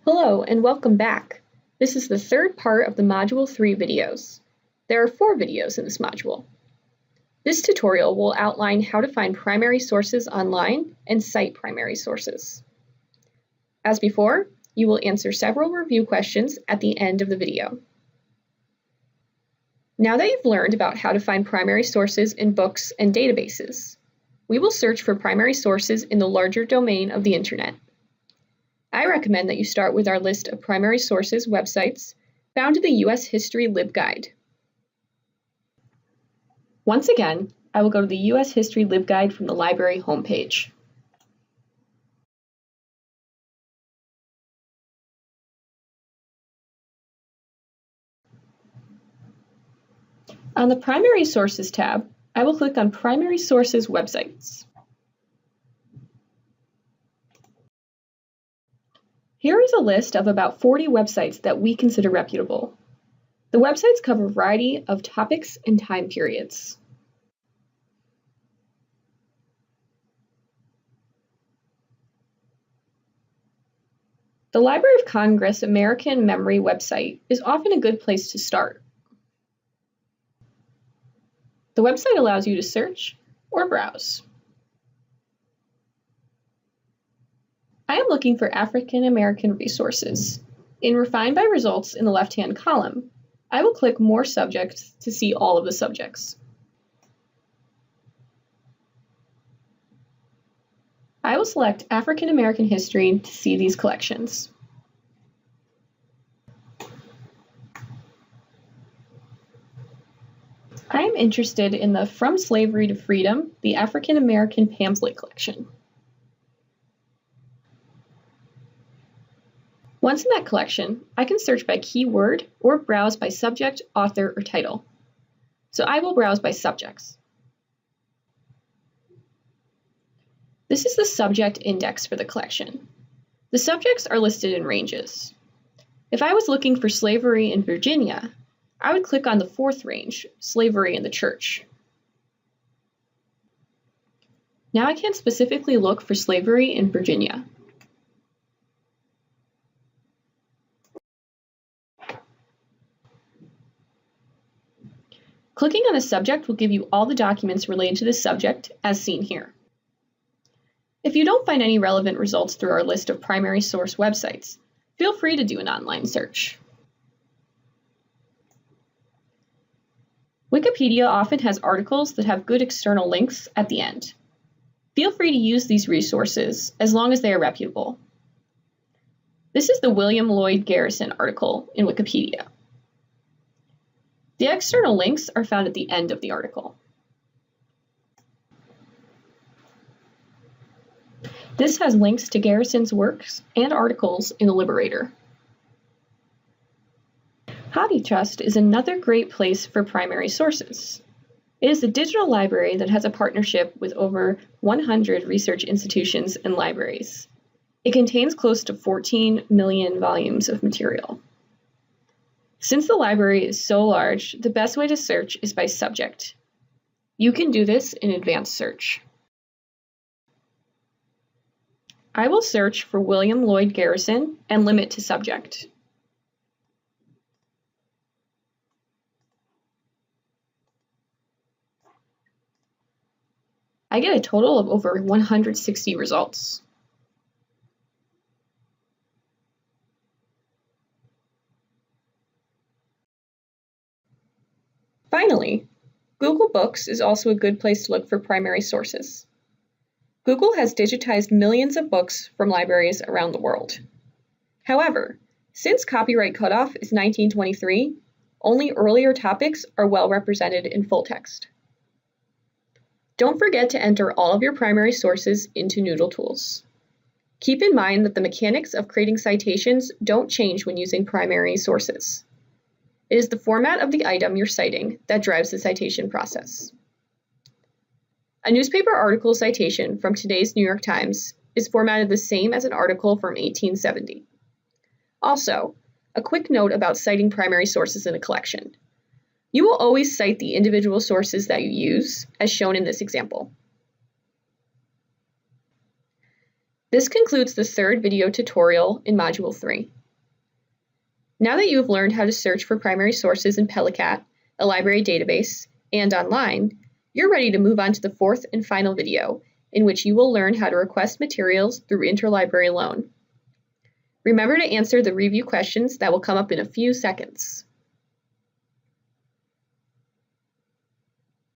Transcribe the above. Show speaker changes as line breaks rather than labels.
Hello and welcome back. This is the third part of the Module 3 videos. There are 4 videos in this module. This tutorial will outline how to find primary sources online and cite primary sources. As before, you will answer several review questions at the end of the video. Now that you've learned about how to find primary sources in books and databases, we will search for primary sources in the larger domain of the Internet. I recommend that you start with our list of primary sources websites found in the U.S. History LibGuide. Once again, I will go to the U.S. History LibGuide from the library homepage. On the Primary Sources tab, I will click on Primary Sources Websites. Here is a list of about 40 websites that we consider reputable. The websites cover a variety of topics and time periods. The Library of Congress American Memory website is often a good place to start. The website allows you to search or browse. I am looking for African American resources. In Refined by Results in the left-hand column, I will click More Subjects to see all of the subjects. I will select African American History to see these collections. I am interested in the From Slavery to Freedom, the African American Pamphlet Collection. Once in that collection, I can search by keyword or browse by subject, author, or title. So I will browse by subjects. This is the subject index for the collection. The subjects are listed in ranges. If I was looking for slavery in Virginia, I would click on the 4th range, slavery in the church. Now I can specifically look for slavery in Virginia. Clicking on a subject will give you all the documents related to the subject, as seen here. If you don't find any relevant results through our list of primary source websites, feel free to do an online search. Wikipedia often has articles that have good external links at the end. Feel free to use these resources as long as they are reputable. This is the William Lloyd Garrison article in Wikipedia. The external links are found at the end of the article. This has links to Garrison's works and articles in the Liberator. HobbyTrust is another great place for primary sources. It is a digital library that has a partnership with over 100 research institutions and libraries. It contains close to 14 million volumes of material. Since the library is so large, the best way to search is by subject. You can do this in advanced search. I will search for William Lloyd Garrison and limit to subject. I get a total of over 160 results. Finally, Google Books is also a good place to look for primary sources. Google has digitized millions of books from libraries around the world. However, since copyright cutoff is 1923, only earlier topics are well represented in full text. Don't forget to enter all of your primary sources into NoodleTools. Keep in mind that the mechanics of creating citations don't change when using primary sources. It is the format of the item you're citing that drives the citation process. A newspaper article citation from today's New York Times is formatted the same as an article from 1870. Also, a quick note about citing primary sources in a collection. You will always cite the individual sources that you use, as shown in this example. This concludes the third video tutorial in Module 3. Now that you have learned how to search for primary sources in Pelicat, a library database, and online, you're ready to move on to the fourth and final video, in which you will learn how to request materials through interlibrary loan. Remember to answer the review questions that will come up in a few seconds.